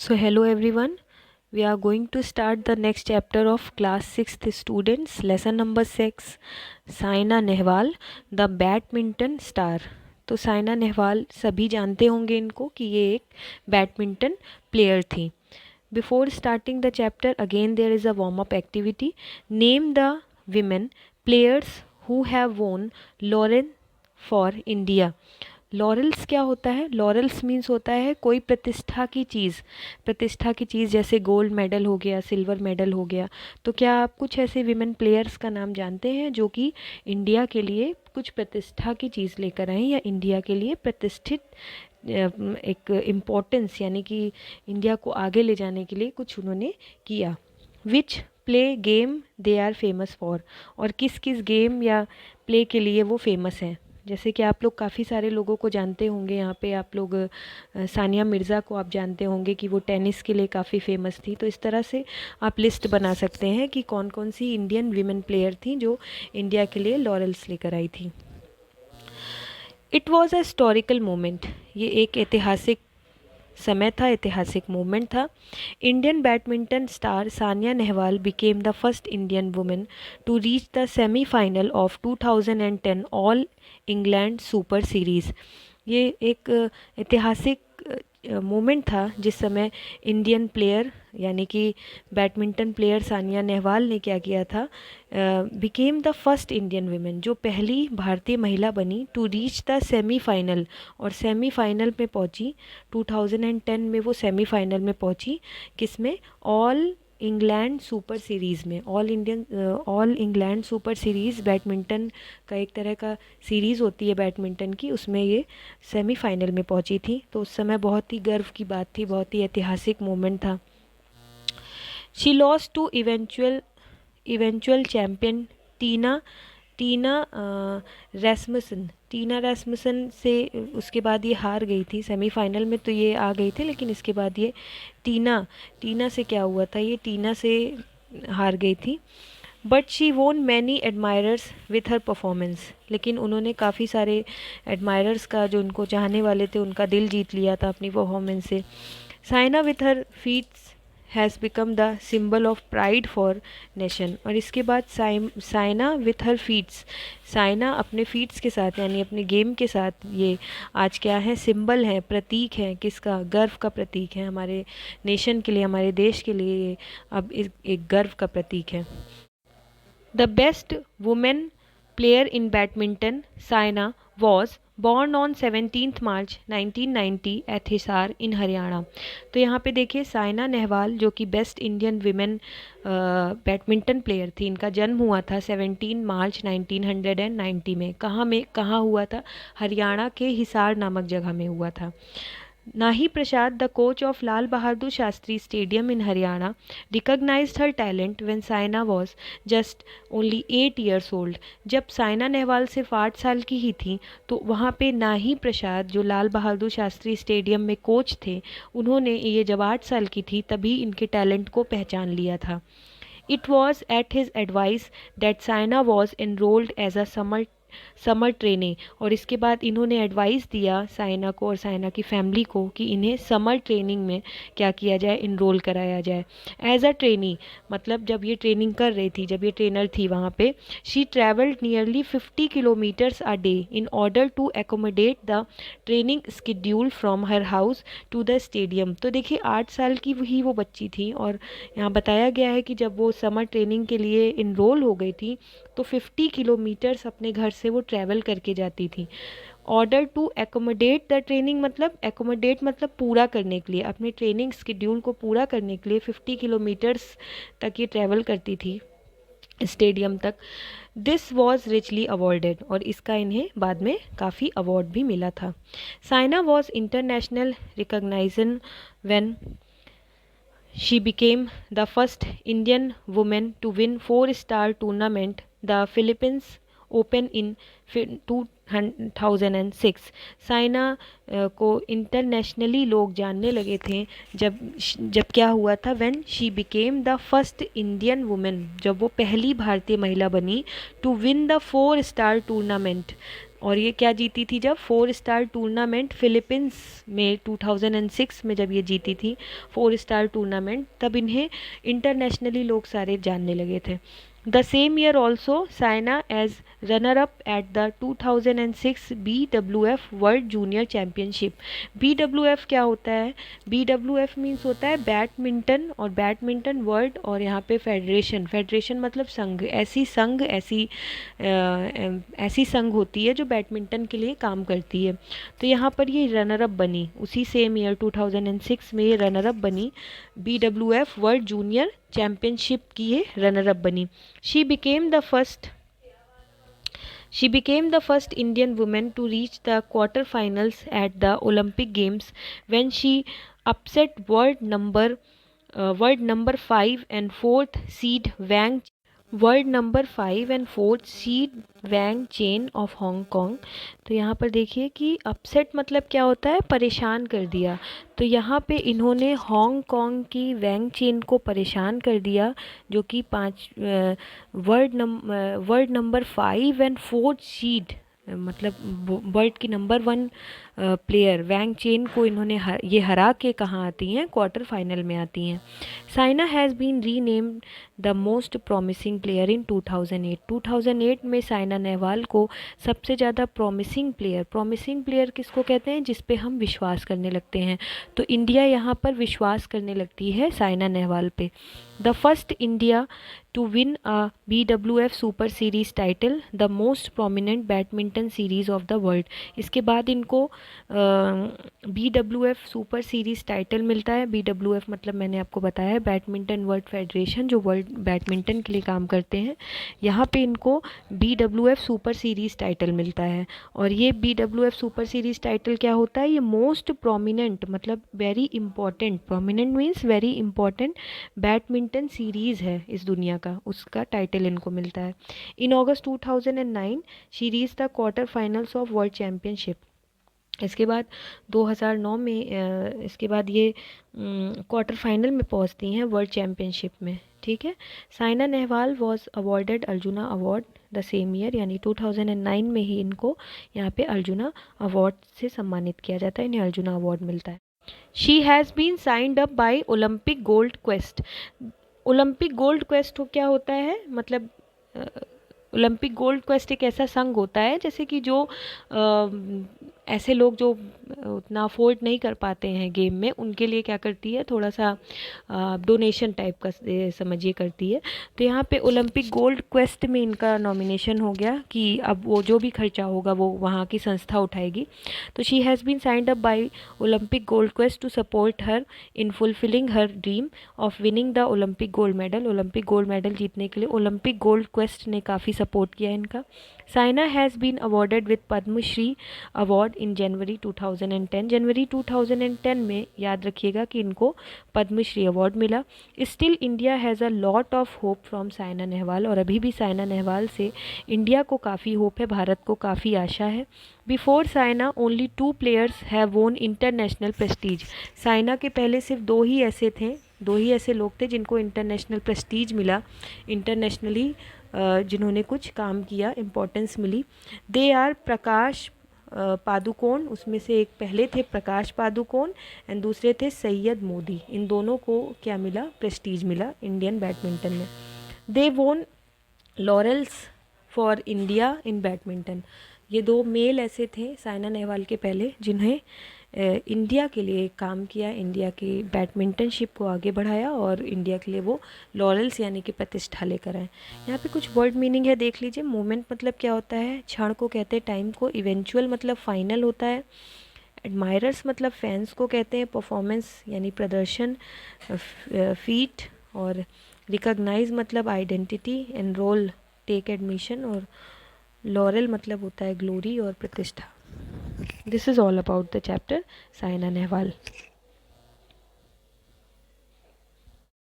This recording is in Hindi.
So hello everyone. We are going to start the next chapter of class 6th students, lesson number 6, Saina Nehwal the badminton star. तो साइना नेहवाल सभी जानते होंगे इनको कि ये एक बैडमिंटन प्लेयर थी। Before starting the chapter again there is a warm up activity. Name the women players who have won laurel for India. Laurels क्या होता है? लॉरेल्स मीन्स होता है कोई प्रतिष्ठा की चीज़। प्रतिष्ठा की चीज़ जैसे गोल्ड मेडल हो गया, सिल्वर मेडल हो गया। तो क्या आप कुछ ऐसे विमेन प्लेयर्स का नाम जानते हैं जो कि इंडिया के लिए कुछ प्रतिष्ठा की चीज़ लेकर आए या इंडिया के लिए प्रतिष्ठित एक इम्पोर्टेंस यानी कि इंडिया को आगे ले जाने के लिए कुछ उन्होंने किया। Which play game they are famous for, और किस किस गेम या प्ले के लिए वो फेमस हैं। जैसे कि आप लोग काफ़ी सारे लोगों को जानते होंगे, यहाँ पे आप लोग सानिया मिर्ज़ा को आप जानते होंगे कि वो टेनिस के लिए काफ़ी फेमस थी। तो इस तरह से आप लिस्ट बना सकते हैं कि कौन कौन सी इंडियन वीमेन प्लेयर थी जो इंडिया के लिए लॉरेल्स लेकर आई थी। It was a historical moment, ये एक ऐतिहासिक समय था, ऐतिहासिक मोमेंट था। Indian badminton star Sania Nehwal became the first Indian women to reach the semifinal of 2010 all England super series. ये एक ऐतिहासिक मोमेंट था जिस समय इंडियन प्लेयर यानी कि बैडमिंटन प्लेयर सानिया नेहवाल ने क्या किया था, became the first Indian women, जो पहली भारतीय महिला बनी, टू रीच द सेमीफाइनल, और सेमीफाइनल में पहुंची। 2010 में वो सेमीफाइनल में पहुंची, किसमें? ऑल इंग्लैंड सुपर सीरीज़ में। All England super series badminton का एक तरह का सीरीज़ होती है बैडमिंटन की, उसमें ये सेमीफाइनल में पहुंची थी। तो उस समय बहुत ही गर्व की बात थी, बहुत ही ऐतिहासिक मोमेंट था। She lost to eventual champion Tine Tine Rasmussen. Tine Rasmussen से उसके बाद ये हार गई थी सेमीफाइनल में, तो ये आ गई थी, लेकिन इसके बाद ये टीना टीना से क्या हुआ था, ये टीना से हार गई थी। बट शी वोन many admirers with her performance, लेकिन उन्होंने काफ़ी सारे एडमायरर्स का, जो उनको चाहने वाले थे, उनका दिल जीत लिया था अपनी परफॉर्मेंस से। Saina with her feats has become the symbol of pride for nation. और इसके बाद Saina with her feats, Saina अपने फीट्स के साथ यानी अपने गेम के साथ ये आज क्या है? सिंबल है, प्रतीक है। किसका? गर्व का प्रतीक है हमारे नेशन के लिए, हमारे देश के लिए। ये अब एक गर्व का प्रतीक है। The best woman player in badminton, Saina, was born on 17th March 1990 at Hisar इन हरियाणा। तो यहाँ पे देखिए साइना नेहवाल जो कि best Indian women badminton player थी, इनका जन्म हुआ था 17 मार्च 1990 में। कहाँ हुआ था? हरियाणा के हिसार नामक जगह में हुआ था। Nahi Prasad, the coach of Lal Bahadur Shastri Stadium in Haryana, recognized her talent when Saina was just only 8 years old. जब साइना नेहवाल सिर्फ 8 साल की ही थी, तो वहाँ पे नाही प्रसाद जो लाल बहादुर शास्त्री स्टेडियम में कोच थे, उन्होंने ये जब 8 साल की थी तभी इनके टैलेंट को पहचान लिया था। It was at his advice that Saina was enrolled as a summer training, और इसके बाद इन्होंने एडवाइस दिया साइना को और साइना की फैमिली को कि इन्हें समर ट्रेनिंग में क्या किया जाए? इनरोल कराया जाए। एज अ ट्रेनी मतलब जब ये ट्रेनिंग कर रही थी, जब ये ट्रेनर थी वहाँ पे, she travelled nearly 50 kilometres a day in order to accommodate the training schedule from her house to the stadium. तो देखिए 8 साल की ही वो बच्ची थी, और यहाँ बताया गया है कि जब वो समर ट्रेनिंग के लिए इनरोल हो गई थी तो 50 किलोमीटर्स अपने घर से वो ट्रैवल करके जाती थी। Order to accommodate the training मतलब एकोमोडेट मतलब पूरा करने के लिए, अपने ट्रेनिंग स्केड्यूल को पूरा करने के लिए 50 किलोमीटर्स तक ये ट्रैवल करती थी स्टेडियम तक। दिस वॉज रिचली अवॉर्डेड, और इसका इन्हें बाद में काफ़ी अवार्ड भी मिला था। Saina was international recognition when she became the first Indian woman to win 4-star tournament, the Philippines Open in 2006। Saina को इंटरनेशनली लोग जानने लगे थे जब जब क्या हुआ था? When she became the first Indian women, जब वो पहली भारतीय महिला बनी, to win the four star tournament और ये क्या जीती थी जब 4 स्टार टूर्नामेंट फिलीपींस में 2006 में जब ये जीती थी 4 स्टार टूर्नामेंट, तब इन्हें इंटरनेशनली लोग सारे जानने लगे थे। The same year also Saina as runner up at the 2006 BWF world junior championship. BWF क्या होता है? BWF मीन्स होता है बैडमिंटन, और बैडमिंटन वर्ल्ड, और यहाँ पे फेडरेशन, फेडरेशन मतलब संघ, ऐसी संघ, ऐसी संघ होती है जो बैडमिंटन के लिए काम करती है। तो यहाँ पर ये रनर अप बनी, उसी सेम ईयर 2006 में ये रनर अप बनी, BWF वर्ल्ड जूनियर चैम्पियनशिप की ये रनर अप बनी। She became the first Indian woman to reach the quarterfinals at the Olympic Games when she upset world number 5 and 4th seed Wang chain of Hong Kong. तो यहाँ पर देखिए कि अपसेट मतलब क्या होता है? परेशान कर दिया। तो यहाँ पे इन्होंने हांगकांग की वैंग चेन को परेशान कर दिया, जो कि वर्ल्ड नंबर 5 एंड 4 सीड, मतलब वर्ल्ड की नंबर 1 प्लेयर वैंग चेन को इन्होंने ये हरा के कहाँ आती हैं? क्वार्टर फाइनल में आती हैं। Saina has been renamed the most promising player in 2008। 2008 में साइना नेहवाल को सबसे ज़्यादा प्रॉमिसिंग प्लेयर किसको कहते हैं? जिस पे हम विश्वास करने लगते हैं। तो इंडिया यहाँ पर विश्वास करने लगती है साइना नेहवाल पे। The first India to win a BWF super series title, the most prominent badminton series of the world. इसके बाद इनको BWF सुपर सीरीज़ टाइटल मिलता है। BWF मतलब मैंने आपको बताया है बैडमिंटन वर्ल्ड फेडरेशन, जो वर्ल्ड बैडमिंटन के लिए काम करते हैं। यहाँ पे इनको BWF सुपर सीरीज़ टाइटल मिलता है। और ये BWF सुपर सीरीज़ टाइटल क्या होता है? ये मोस्ट प्रोमिनेंट मतलब very important, prominent means very important badminton series है इस दुनिया का, उसका टाइटल इनको मिलता है। इन अगस्त 2009 she reach the quarter finals of world championship. इसके बाद 2009 में इसके बाद ये क्वार्टर फाइनल में पहुंचती हैं वर्ल्ड चैम्पियनशिप में। ठीक है। Saina Nehwal was awarded arjuna award the same year, यानी 2009 में ही इनको यहाँ पे अर्जुना अवार्ड से सम्मानित किया जाता है, इन्हें अर्जुना अवार्ड मिलता है। She has been signed up by Olympic gold quest. Olympic gold quest क्या होता है? मतलब ओलंपिक गोल्ड क्वेस्ट एक ऐसा संघ होता है जैसे कि जो ऐसे लोग जो उतना अफोर्ड नहीं कर पाते हैं गेम में, उनके लिए क्या करती है, थोड़ा सा डोनेशन टाइप का समझिए करती है। तो यहाँ पे ओलंपिक गोल्ड क्वेस्ट में इनका नॉमिनेशन हो गया कि अब वो जो भी खर्चा होगा वो वहाँ की संस्था उठाएगी। तो she has been signed up by Olympic gold quest to support her in fulfilling her dream of winning the Olympic gold medal. Olympic gold medal जीतने के लिए ओलंपिक गोल्ड क्वेस्ट ने काफ़ी सपोर्ट किया इनका। Saina has been awarded with Padma Shri award in January 2010। जनवरी 2010 में याद रखिएगा कि इनको पद्मश्री अवार्ड मिला। Still India has a lot of hope from Saina Nehwal. और अभी भी साइना नेहवाल से इंडिया को काफ़ी होप है, भारत को काफ़ी आशा है। Before Saina only 2 players have वोन इंटरनेशनल प्रेस्टीज। साइना के पहले सिर्फ दो ही ऐसे लोग थे जिनको इंटरनेशनल प्रेस्टीज मिला, इंटरनेशनली जिन्होंने कुछ काम किया, importance milli. They are Prakash Padukone, उसमें से एक पहले थे प्रकाश पादुकोण एंड दूसरे थे सैयद मोदी। इन दोनों को क्या मिला? प्रेस्टीज मिला इंडियन बैडमिंटन में। दे वोन laurels for India in badminton. ये 2 मेल ऐसे थे साइना नेहवाल के पहले जिन्हें इंडिया के लिए काम किया, इंडिया की बैडमिंटनशिप को आगे बढ़ाया और इंडिया के लिए वो लॉरेल्स यानी कि प्रतिष्ठा लेकर आए। यहाँ पे कुछ वर्ड मीनिंग है, देख लीजिए। मोमेंट मतलब क्या होता है? क्षण को कहते हैं टाइम को। इवेंचुअल मतलब फाइनल होता है। एडमायरर्स मतलब फैंस को कहते हैं। परफॉर्मेंस यानी प्रदर्शन, फीट। और रिकॉग्नाइज मतलब आइडेंटिटी, एनरोल टेक एडमिशन। और लॉरेल मतलब होता है ग्लोरी और प्रतिष्ठा। This is all about the chapter Saina Nehwal.